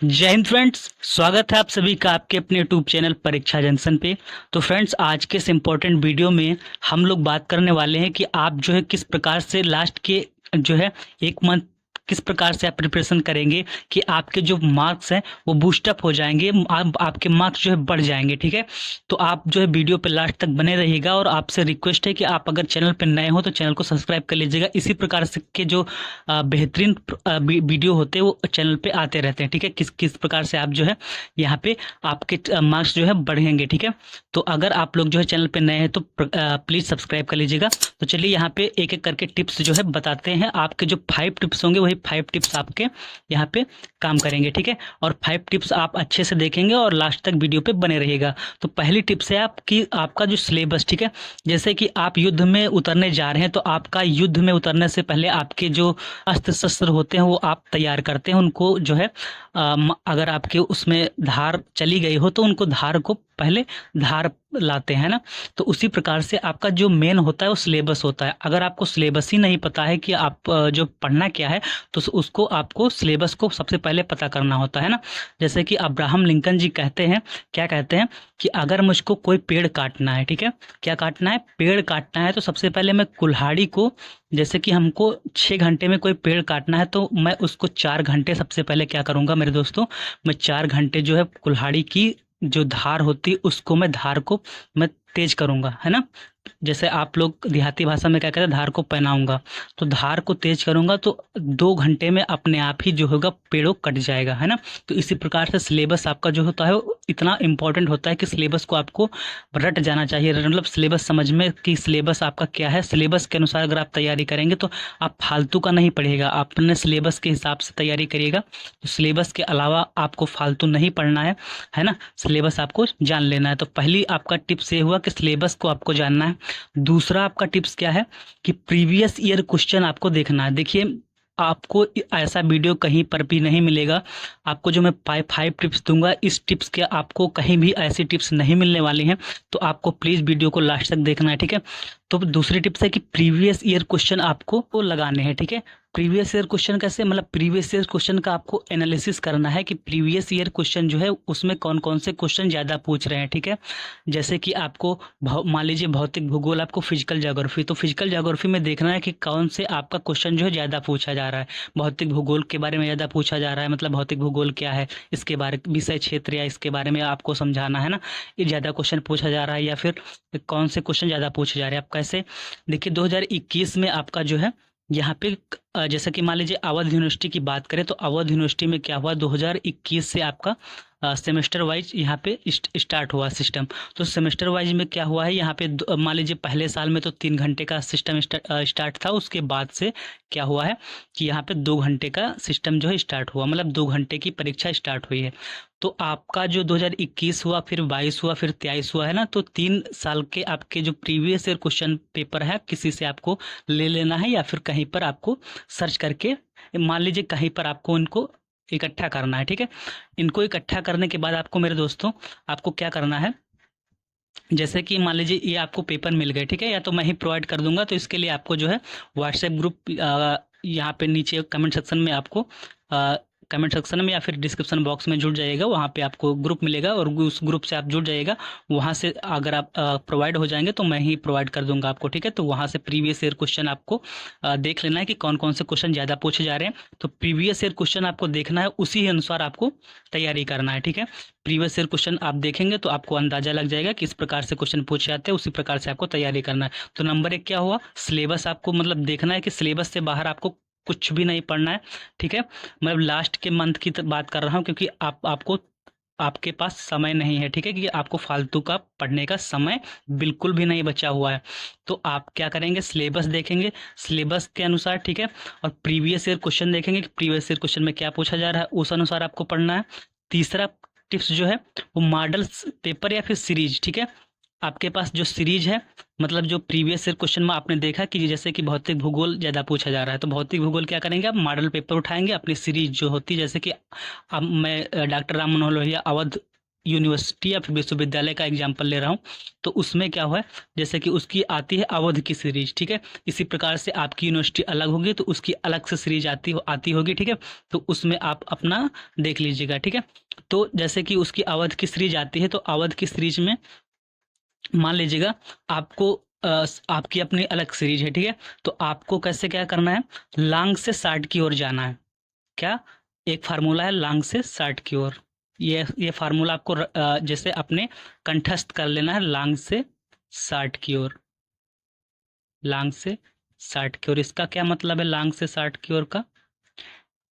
जय हिंद फ्रेंड्स, स्वागत है आप सभी का आपके अपने यूट्यूब चैनल परीक्षा जंक्शन पे। तो फ्रेंड्स, आज के इस इम्पोर्टेंट वीडियो में हम लोग बात करने वाले हैं कि आप जो है किस प्रकार से लास्ट के जो है एक मंथ किस प्रकार से आप प्रिपरेशन करेंगे कि आपके जो मार्क्स हैं वो बूस्टअप हो जाएंगे, आपके मार्क्स जो है बढ़ जाएंगे। ठीक है, तो आप जो है वीडियो पे लास्ट तक बने रहिएगा और आपसे रिक्वेस्ट है कि आप अगर चैनल पे नए हो तो चैनल को सब्सक्राइब कर लीजिएगा। इसी प्रकार से के जो बेहतरीन वीडियो होते हैं वो चैनल पे आते रहते हैं। ठीक है, किस किस प्रकार से आप जो है यहाँ पे आपके मार्क्स जो है बढ़ेंगे। ठीक है, तो अगर आप लोग जो है चैनल पे नए हैं तो प्लीज़ सब्सक्राइब कर लीजिएगा। तो चलिए यहाँ पे एक एक करके टिप्स जो है बताते हैं। आपके जो 5 टिप्स होंगे वही 5 टिप्स आपके यहाँ पे काम करेंगे। ठीक है, और 5 टिप्स आप अच्छे से देखेंगे और लास्ट तक वीडियो पे बने रहिएगा। तो पहली टिप्स है आपकी आपका जो सिलेबस। ठीक है, जैसे कि आप युद्ध में उतरने जा रहे हैं तो आपका युद्ध में उतरने से पहले आपके जो अस्त्र शस्त्र होते हैं वो आप तैयार करते हैं। उनको जो है अगर आपके उसमें धार चली गई हो तो उनको धार को पहले धार लाते हैं ना। तो उसी प्रकार से आपका जो मेन होता है वो सिलेबस होता है। अगर आपको सिलेबस ही नहीं पता है कि आप जो पढ़ना क्या है तो उसको आपको सिलेबस को सबसे पहले पता करना होता है ना। जैसे कि अब्राहम लिंकन जी कहते हैं, क्या कहते हैं कि अगर मुझको कोई पेड़ काटना है, ठीक है, क्या काटना है, पेड़ काटना है, तो सबसे पहले मैं कुल्हाड़ी को, जैसे कि हमको 6 घंटे में कोई पेड़ काटना है तो मैं उसको 4 घंटे सबसे पहले क्या करूँगा मेरे दोस्तों, मैं 4 घंटे जो है कुल्हाड़ी की जो धार होती है उसको मैं तेज करूँगा, है ना। जैसे आप लोग देहाती भाषा में क्या कहते हैं, धार को पहनाऊंगा। तो धार को तेज करूंगा तो 2 घंटे में अपने आप ही जो होगा पेड़ों कट जाएगा, है ना। तो इसी प्रकार से सिलेबस आपका जो होता है वो इतना इंपॉर्टेंट होता है कि सिलेबस को आपको रट जाना चाहिए। मतलब सिलेबस समझ में कि सिलेबस आपका क्या है, सिलेबस के अनुसार अगर आप तैयारी करेंगे तो आप फालतू का नहीं पढ़िएगा, आप अपने सिलेबस के हिसाब से तैयारी करिएगा। तो सिलेबस के अलावा आपको फालतू नहीं पढ़ना है ना। सिलेबस आपको जान लेना है। तो पहली आपका टिप्स ये हुआ कि सिलेबस को आपको जानना है। दूसरा आपका टिप्स क्या है कि प्रीवियस ईयर क्वेश्चन आपको देखना है। देखिए, आपको ऐसा वीडियो कहीं पर भी नहीं मिलेगा। आपको जो मैं 5 टिप्स दूंगा, इस टिप्स के आपको कहीं भी ऐसी टिप्स नहीं मिलने वाली हैं। तो आपको प्लीज़ वीडियो को लास्ट तक देखना है। ठीक है, तो दूसरी टिप्स है कि प्रीवियस ईयर क्वेश्चन आपको वो लगाने हैं। ठीक है, प्रीवियस ईयर क्वेश्चन कैसे, मतलब प्रीवियस ईयर क्वेश्चन का आपको एनालिसिस करना है कि प्रीवियस ईयर क्वेश्चन जो है उसमें कौन कौन से क्वेश्चन ज़्यादा पूछ रहे हैं। ठीक है, जैसे कि आपको मान लीजिए भौतिक भूगोल, आपको फिजिकल ज्योग्राफी, तो फिजिकल ज्योग्राफी में देखना है कि कौन से आपका क्वेश्चन जो है ज़्यादा पूछा जा रहा है। भौतिक भूगोल के बारे में ज़्यादा पूछा जा रहा है, मतलब भौतिक भूगोल क्या है, इसके बारे विषय क्षेत्र या इसके बारे में आपको समझाना है ना। ये ज़्यादा क्वेश्चन पूछा जा रहा है या फिर कौन से क्वेश्चन ज़्यादा पूछे जा रहे हैं। आप कैसे देखिए, 2021 में आपका जो है यहाँ पे जैसे कि मान लीजिए अवध यूनिवर्सिटी की बात करें तो अवध यूनिवर्सिटी में क्या हुआ, 2021 से आपका सेमेस्टर वाइज यहाँ पे स्टार्ट हुआ सिस्टम। तो सेमेस्टर वाइज में क्या हुआ है, यहाँ पे मान लीजिए पहले साल में तो 3 घंटे का सिस्टम स्टार्ट था। उसके बाद से क्या हुआ है कि यहाँ पे 2 घंटे का सिस्टम जो है स्टार्ट हुआ, मतलब 2 घंटे की परीक्षा स्टार्ट हुई है। तो आपका जो 2021 हुआ, फिर 22 हुआ, फिर 23 हुआ, है ना। तो 3 साल के आपके जो प्रीवियस ईयर क्वेश्चन पेपर है किसी से आपको ले लेना है या फिर कहीं पर आपको सर्च करके, मान लीजिए कहीं पर आपको इनको इकट्ठा करना है। ठीक है, इनको इकट्ठा करने के बाद आपको मेरे दोस्तों आपको क्या करना है, जैसे कि मान लीजिए ये आपको पेपर मिल गए, ठीक है, या तो मैं ही प्रोवाइड कर दूंगा। तो इसके लिए आपको जो है व्हाट्सएप ग्रुप यहाँ पे नीचे कमेंट सेक्शन में आपको कमेंट सेक्शन में या फिर डिस्क्रिप्शन बॉक्स में जुड़ जाइएगा, वहाँ पे आपको ग्रुप मिलेगा और उस ग्रुप से आप जुड़ जाइएगा। वहाँ से अगर आप प्रोवाइड हो जाएंगे तो मैं ही प्रोवाइड कर दूंगा आपको। ठीक है, तो वहाँ से प्रीवियस ईयर क्वेश्चन आपको देख लेना है कि कौन कौन से क्वेश्चन ज़्यादा पूछे जा रहे हैं। तो प्रीवियस ईयर क्वेश्चन आपको देखना है, उसी अनुसार आपको तैयारी करना है। ठीक है, प्रीवियस ईयर क्वेश्चन आप देखेंगे तो आपको अंदाजा लग जाएगा कि इस प्रकार से क्वेश्चन पूछे जाते हैं, उसी प्रकार से आपको तैयारी करना है। तो नंबर 1 क्या हुआ, सिलेबस आपको मतलब देखना है कि सिलेबस से बाहर आपको कुछ भी नहीं पढ़ना है। ठीक है, मैं लास्ट के मंथ की बात कर रहा हूँ क्योंकि आपको आपके पास समय नहीं है। ठीक है, कि आपको फालतू का पढ़ने का समय बिल्कुल भी नहीं बचा हुआ है। तो आप क्या करेंगे, सिलेबस देखेंगे, सिलेबस के अनुसार, ठीक है, और प्रीवियस ईयर क्वेश्चन देखेंगे कि प्रीवियस ईयर क्वेश्चन में क्या पूछा जा रहा है, उस अनुसार आपको पढ़ना है। तीसरा टिप्स जो है वो मॉडल पेपर या फिर सीरीज। ठीक है, आपके पास जो सीरीज है, मतलब जो प्रीवियस ईयर क्वेश्चन में आपने देखा कि जैसे कि भौतिक भूगोल ज़्यादा पूछा जा रहा है तो भौतिक भूगोल क्या करेंगे, आप मॉडल पेपर उठाएंगे, अपनी सीरीज जो होती है, जैसे कि अब मैं डॉक्टर राम मनोहर लोहिया अवध यूनिवर्सिटी या फिर विश्वविद्यालय का एग्जाम्पल ले रहा हूँ, तो उसमें क्या हुआ है, जैसे कि उसकी आती है अवध की सीरीज, ठीक है। इसी प्रकार से आपकी यूनिवर्सिटी अलग होगी तो उसकी अलग से सीरीज आती होगी, ठीक है। तो उसमें आप अपना देख लीजिएगा, ठीक है। तो जैसे कि उसकी अवध की सीरीज आती है, तो अवध की सीरीज में मान लीजिएगा आपको आपकी अपनी अलग सीरीज है, ठीक है। तो आपको कैसे क्या करना है, लॉन्ग से शॉर्ट की ओर जाना है। क्या, एक फार्मूला है लॉन्ग से शॉर्ट की ओर। ये फार्मूला आपको जैसे अपने कंठस्थ कर लेना है, लॉन्ग से शॉर्ट की ओर, लॉन्ग से शॉर्ट की ओर। इसका क्या मतलब है लॉन्ग से शॉर्ट की ओर का?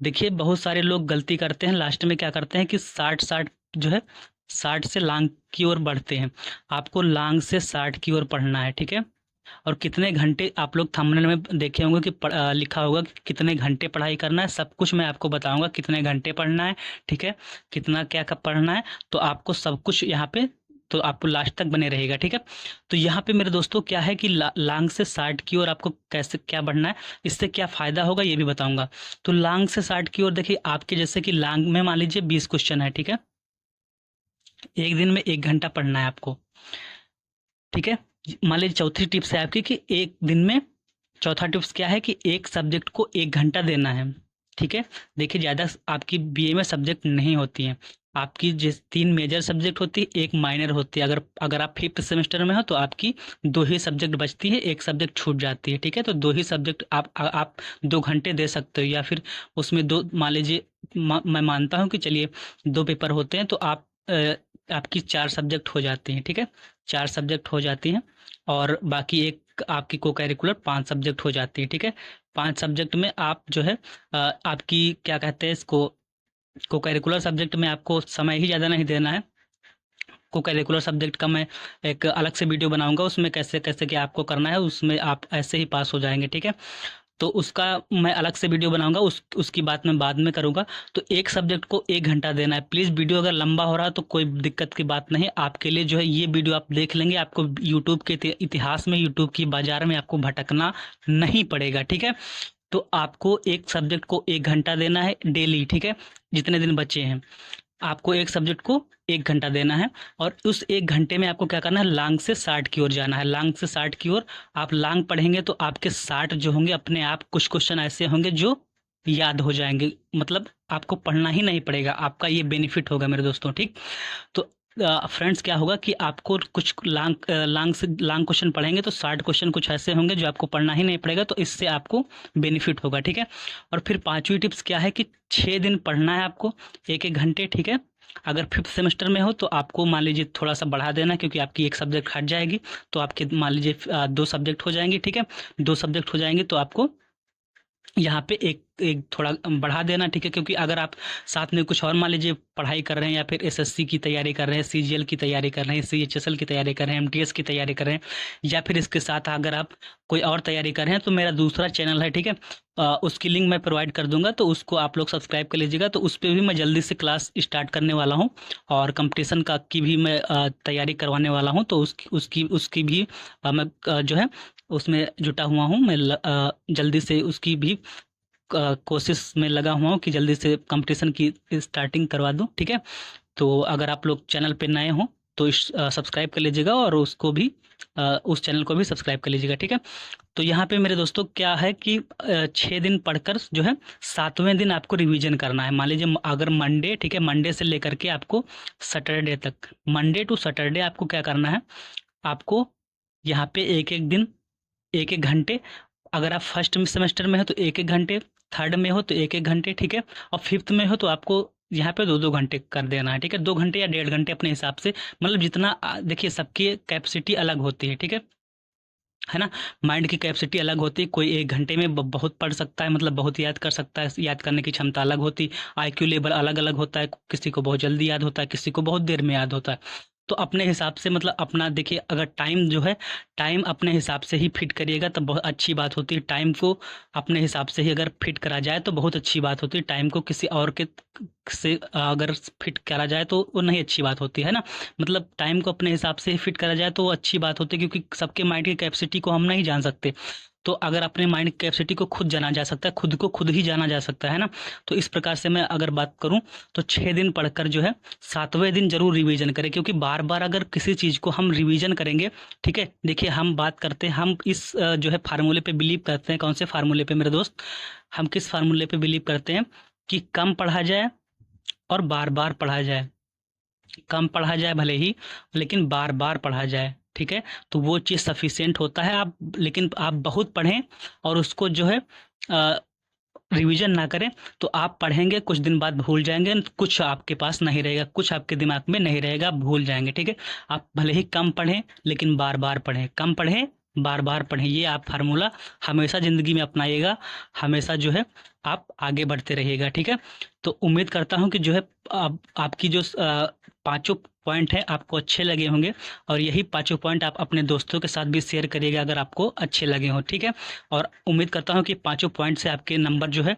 देखिए बहुत सारे लोग गलती करते हैं, लास्ट में क्या करते हैं कि साठ साठ जो है, साठ से लॉन्ग की ओर बढ़ते हैं। आपको लॉन्ग से शॉर्ट की ओर पढ़ना है, ठीक है। और कितने घंटे, आप लोग थंबनेल में देखे होंगे कि लिखा होगा कि कितने घंटे पढ़ाई करना है, सब कुछ मैं आपको बताऊंगा कि घंटे पढ़ना है, ठीक है। कितना क्या कब पढ़ना है, तो आपको सब कुछ यहाँ पे, तो आपको लास्ट तक बने रहेगा, ठीक है। तो यहाँ पे मेरे दोस्तों क्या है कि लॉन्ग से शॉर्ट की ओर आपको कैसे क्या बढ़ना है, इससे क्या फ़ायदा होगा ये भी बताऊंगा। तो लॉन्ग से शॉर्ट की ओर देखिए, आपके जैसे कि लॉन्ग में मान लीजिए 20 क्वेश्चन है, ठीक है। एक दिन में 1 घंटा पढ़ना है आपको, ठीक है। मान लीजिए चौथी टिप्स है आपकी कि एक दिन में, चौथा टिप्स क्या है कि एक सब्जेक्ट को 1 घंटा देना है, ठीक है। देखिए ज़्यादा आपकी बीए में सब्जेक्ट नहीं होती हैं, आपकी जिस 3 मेजर सब्जेक्ट होती है, एक माइनर होती है। अगर अगर आप फिफ्थ सेमेस्टर में हो तो आपकी 2 ही सब्जेक्ट बचती है, एक सब्जेक्ट छूट जाती है, ठीक है। तो 2 ही सब्जेक्ट आप 2 घंटे दे सकते हो, या फिर उसमें दो मान लीजिए, मैं मानता हूँ कि चलिए 2 पेपर होते हैं, तो आप आपकी 4 सब्जेक्ट हो जाती हैं, ठीक है। 4 सब्जेक्ट हो जाती हैं, और बाकी एक आपकी को करिकुलर 5 सब्जेक्ट हो जाती है, ठीक है। 5 सब्जेक्ट में आप जो है आपकी क्या कहते हैं इसको, को करिकुलर सब्जेक्ट में आपको समय ही ज़्यादा नहीं देना है। को करिकुलर सब्जेक्ट का मैं एक अलग से वीडियो बनाऊंगा, उसमें कैसे कैसे क्या आपको करना है, उसमें आप ऐसे ही पास हो जाएंगे, ठीक है। तो उसका मैं अलग से वीडियो बनाऊंगा, उसकी बात मैं बाद में करूंगा। तो एक सब्जेक्ट को 1 घंटा देना है। प्लीज़ वीडियो अगर लंबा हो रहा है तो कोई दिक्कत की बात नहीं, आपके लिए जो है ये वीडियो आप देख लेंगे, आपको यूट्यूब के इतिहास में, यूट्यूब की बाजार में आपको भटकना नहीं पड़ेगा, ठीक है। तो आपको एक सब्जेक्ट को 1 घंटा देना है डेली, ठीक है। जितने दिन बचे हैं आपको एक सब्जेक्ट को 1 घंटा देना है, और उस 1 घंटे में आपको क्या करना है, लॉन्ग से शॉर्ट की ओर जाना है। लॉन्ग से शॉर्ट की ओर आप लॉन्ग पढ़ेंगे तो आपके शॉर्ट जो होंगे अपने आप, कुछ क्वेश्चन ऐसे होंगे जो याद हो जाएंगे, मतलब आपको पढ़ना ही नहीं पड़ेगा, आपका ये बेनिफिट होगा मेरे दोस्तों, ठीक। तो फ्रेंड्स क्या होगा कि आपको कुछ लॉन्ग से लॉन्ग क्वेश्चन पढ़ेंगे तो शॉर्ट क्वेश्चन कुछ ऐसे होंगे जो आपको पढ़ना ही नहीं पड़ेगा, तो इससे आपको बेनिफिट होगा, ठीक है। और फिर पांचवी टिप्स क्या है कि 6 दिन पढ़ना है आपको 1-1 घंटे, ठीक है। अगर फिफ्थ सेमेस्टर में हो तो आपको मान लीजिए थोड़ा सा बढ़ा देना, क्योंकि आपकी एक सब्जेक्ट हट जाएगी, तो आपके मान लीजिए 2 सब्जेक्ट हो जाएंगे, ठीक है। 2 सब्जेक्ट हो जाएंगे तो आपको यहाँ पे एक एक थोड़ा बढ़ा देना, ठीक है। क्योंकि अगर आप साथ में कुछ और मान लीजिए पढ़ाई कर रहे हैं, या फिर एसएससी की तैयारी कर रहे हैं, सीजीएल की तैयारी कर रहे हैं, सीएचएसएल की तैयारी कर रहे हैं, एमटीएस की तैयारी कर रहे हैं, या फिर इसके साथ अगर आप कोई और तैयारी कर रहे हैं, तो मेरा दूसरा चैनल है, ठीक है। उसकी लिंक मैं प्रोवाइड कर दूंगा, तो उसको आप लोग सब्सक्राइब कर लीजिएगा। तो उस पर भी मैं जल्दी से क्लास स्टार्ट करने वाला हूँ, और कंपटीशन का की भी मैं तैयारी करवाने वाला हूँ। तो उसकी उसकी उसकी भी मैं जो है उसमें जुटा हुआ हूँ मैं, जल्दी से उसकी भी कोशिश में लगा हुआ हूँ कि जल्दी से कंपटीशन की स्टार्टिंग करवा दूँ, ठीक है। तो अगर आप लोग चैनल पे नए हों तो सब्सक्राइब कर लीजिएगा, और उसको भी उस चैनल को भी सब्सक्राइब कर लीजिएगा, ठीक है। तो यहाँ पे मेरे दोस्तों क्या है कि 6 दिन पढ़कर जो है 7वें दिन आपको रिवीजन करना है। मान लीजिए अगर मंडे, ठीक है, मंडे से लेकर के आपको सैटरडे तक, मंडे टू सैटरडे आपको क्या करना है, आपको यहाँ पे एक एक दिन 1-1 घंटे, अगर आप फर्स्ट सेमेस्टर में हो तो 1-1 घंटे, थर्ड में हो तो 1-1 घंटे, ठीक है। और फिफ्थ में हो तो आपको यहाँ पे 2-2 घंटे कर देना है, ठीक है। 2 घंटे या 1.5 घंटे अपने हिसाब से, मतलब जितना देखिए सबकी कैपेसिटी अलग होती है, ठीक है ना। माइंड की कैपेसिटी अलग होती है, कोई 1 घंटे में बहुत पढ़ सकता है, मतलब बहुत याद कर सकता है, याद करने की क्षमता अलग होती, आईक्यू लेवल अलग अलग होता है, किसी को बहुत जल्दी याद होता है, किसी को बहुत देर में याद होता है। तो अपने हिसाब से, मतलब अपना देखिए, अगर टाइम जो है, टाइम अपने हिसाब से ही फिट करिएगा तो बहुत अच्छी बात होती है। टाइम को अपने हिसाब से ही अगर फिट करा जाए तो बहुत अच्छी बात होती है। टाइम को किसी और के से अगर फिट करा जाए तो वो नहीं अच्छी बात होती है ना। मतलब टाइम को अपने हिसाब से ही फिट करा जाए तो वो अच्छी बात होती है, क्योंकि सबके माइंड की कैपेसिटी को हम नहीं जान सकते। तो अगर अपने माइंड कैपेसिटी को खुद जाना जा सकता है, खुद को खुद ही जाना जा सकता है ना। तो इस प्रकार से मैं अगर बात करूं तो 6 दिन पढ़कर जो है 7वें दिन जरूर रिवीजन करें, क्योंकि बार बार अगर किसी चीज़ को हम रिवीजन करेंगे, ठीक है। देखिए हम बात करते हैं, हम इस जो है फार्मूले पे बिलीव करते हैं। कौन से फार्मूले पे मेरे दोस्त? हम किस फार्मूले पे बिलीव करते हैं कि कम पढ़ा जाए और बार बार पढ़ा जाए। कम पढ़ा जाए भले ही, लेकिन बार बार पढ़ा जाए, ठीक है। तो वो चीज़ सफिशिएंट होता है। आप लेकिन आप बहुत पढ़ें और उसको जो है रिवीजन ना करें, तो आप पढ़ेंगे कुछ दिन बाद भूल जाएंगे, कुछ आपके पास नहीं रहेगा, कुछ आपके दिमाग में नहीं रहेगा, आप भूल जाएंगे, ठीक है। आप भले ही कम पढ़ें लेकिन बार बार पढ़ें, कम पढ़ें बार बार पढ़ें, ये आप फार्मूला हमेशा ज़िंदगी में अपनाइएगा, हमेशा जो है आप आगे बढ़ते रहिएगा, ठीक है। तो उम्मीद करता हूँ कि जो है आपकी जो पांचों पॉइंट है आपको अच्छे लगे होंगे, और यही पांचों पॉइंट आप अपने दोस्तों के साथ भी शेयर करिएगा अगर आपको अच्छे लगे हों, ठीक है। और उम्मीद करता हूँ कि पांचों पॉइंट से आपके नंबर जो है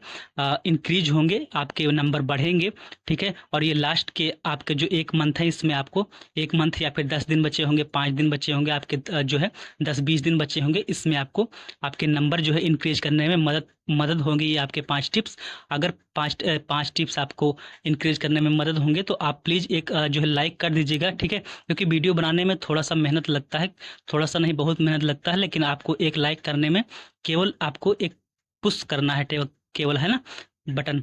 इंक्रीज होंगे, आपके नंबर बढ़ेंगे, ठीक है। और ये लास्ट के आपके जो 1 मंथ है, इसमें आपको 1 मंथ या फिर 10 दिन बचे होंगे, 5 दिन बचे होंगे, आपके जो है 10-20 दिन बचे होंगे, इसमें आपको आपके नंबर जो है इंक्रीज करने में मदद होगी। ये आपके 5 टिप्स, अगर पाँच टिप्स आपको इंक्रीज करने में मदद होंगे तो आप प्लीज़ एक जो है लाइक कर दीजिएगा, ठीक है। क्योंकि वीडियो बनाने में थोड़ा सा मेहनत लगता है, थोड़ा सा नहीं बहुत मेहनत लगता है, लेकिन आपको एक लाइक करने में केवल आपको एक पुश करना है, केवल है ना बटन।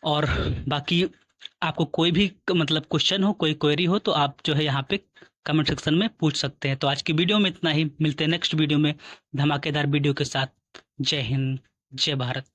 और बाकी आपको कोई भी मतलब क्वेश्चन हो, कोई क्वेरी हो, तो आप जो है यहाँ पे कमेंट सेक्शन में पूछ सकते हैं। तो आज की वीडियो में इतना ही, मिलते हैं नेक्स्ट वीडियो में धमाकेदार वीडियो के साथ। जय हिंद, जय भारत।